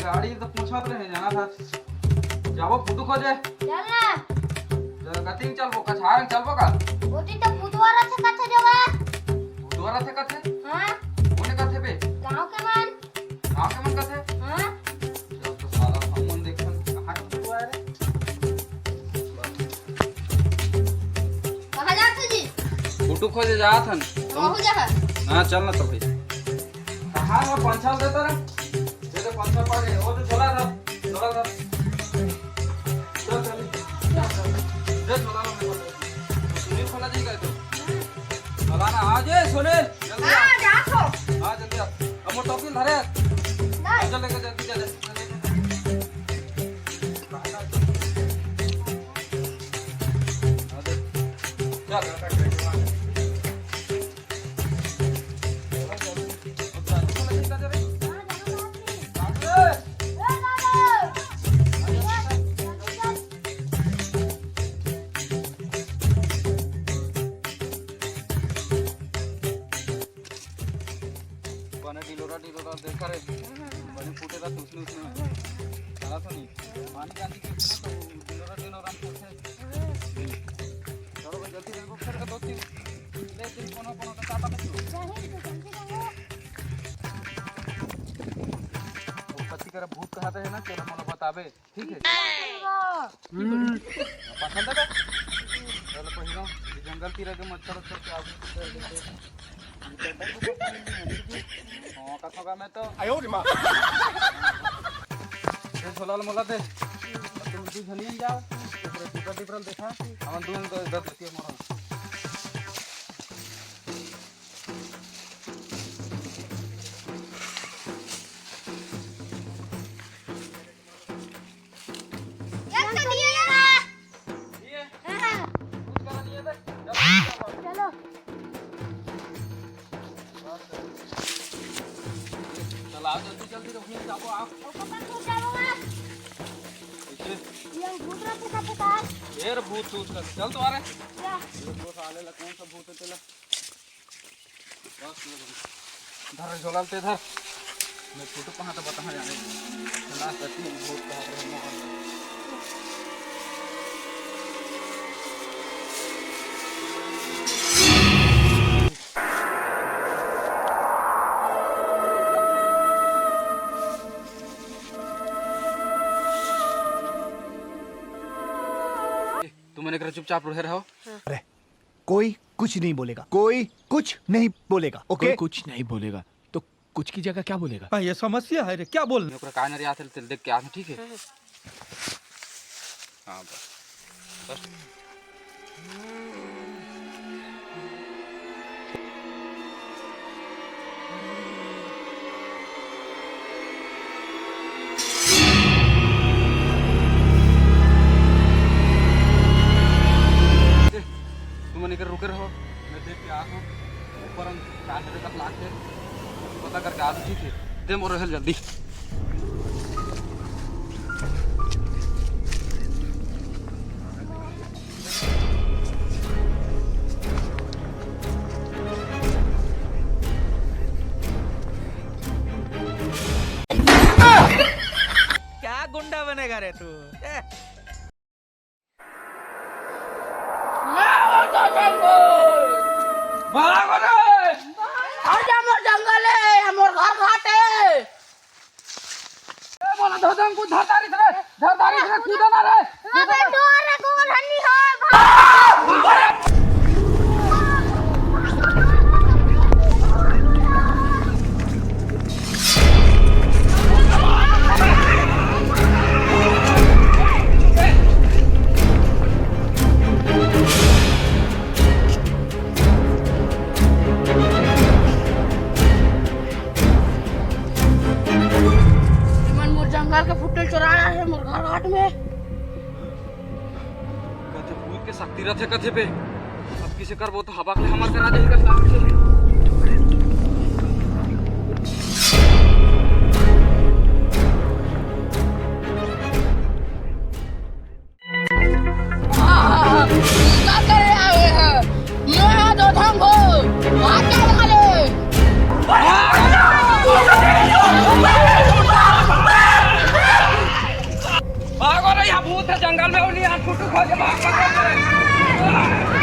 गाड़ी तो पूछत रहे जाना था जाबो फुटू खोजे चल ना जरा कटिंग चलबो कछारंग चलबो का ओती तो बुधवार से कथे जवा बुधवार से कथे हां ओने कथे बे गांव के मन कथे हां चल तो सारा हमन देखन कहां का बुधवार रे कहां जाते जी फुटू खोजे जात हन हो जा हां चल ना तो भाई कहां में पंचाल देता रे दे दे पंचाल पा गए वो तो चला था चल दे चला लो मेरे को सुनील खोला जाएगा तो चला ना आ जे सुनील जल्दी हां जा तो हां जल्दी आ अब मोर टोपी धरे नहीं चल लेके जल्दी चल डिलोरा देखा रे बने फूटेला तो उसने सारा तो नहीं पानी का अंदर डिलोरा पूछे चलो जल्दी देखो फिर का दो तीन ले दिन कोनो कोनो का काटा नहीं वो पति कर भूत कहते हैं ना चलो मनो बतावे ठीक है पसंद है चलो पहिलो जंगल तीर के मच्छर के आगे कथोगा मैं तो आयो रे मां ये झोला मोला दे तुम तू झलियन जाओ ऊपर डिफरेंट देखा हम दोन तो इधर देती है मोरा एक तो दिए ना ये हां कुछ करा दिए बे चलो चला जल्दी जल्दी रोकने जाओ आप ऊपर तो जाओगा इसे ये भूत रहते का पता ढेर भूत सूत कर चल तो आ रे क्या वो साले ला कौन सा भूत है तेला बस धर झोला ते धर मैं फोटो कहां तो बता जाने चला सच्ची भूत कहां रहे मोहन तुम मैंने कर चुपचाप रह रहो अरे कोई कुछ नहीं बोलेगा कोई कुछ नहीं बोलेगा ओके कोई कुछ नहीं बोलेगा तो कुछ की जगह क्या बोलेगा भाई ये समस्या है रे क्या बोल मेरे को कान रे आते तेल देख के आना ठीक है हां बस लेकर रुके रहो मैं देख के आ हूं ऊपर हम 4 तक लाख के पता करके आ ठीक है दे मोर रहल जल्दी क्या गुंडा बनेगा रे तू जंगल है हमर घर घाटे बोला धोदम को धरदारी से कूदो ना रे अबे डोर रे गोल हन्नी है जंगल के फुटल चुराया है मोर घर घाट में कथे भूत के शक्ति रथे कथे पे अब किसे करबो तो हवा के हमर करा देही का साथ क्या करे आए हैं मैं तो थंगो आके वाले फुटू खा के भाग भाग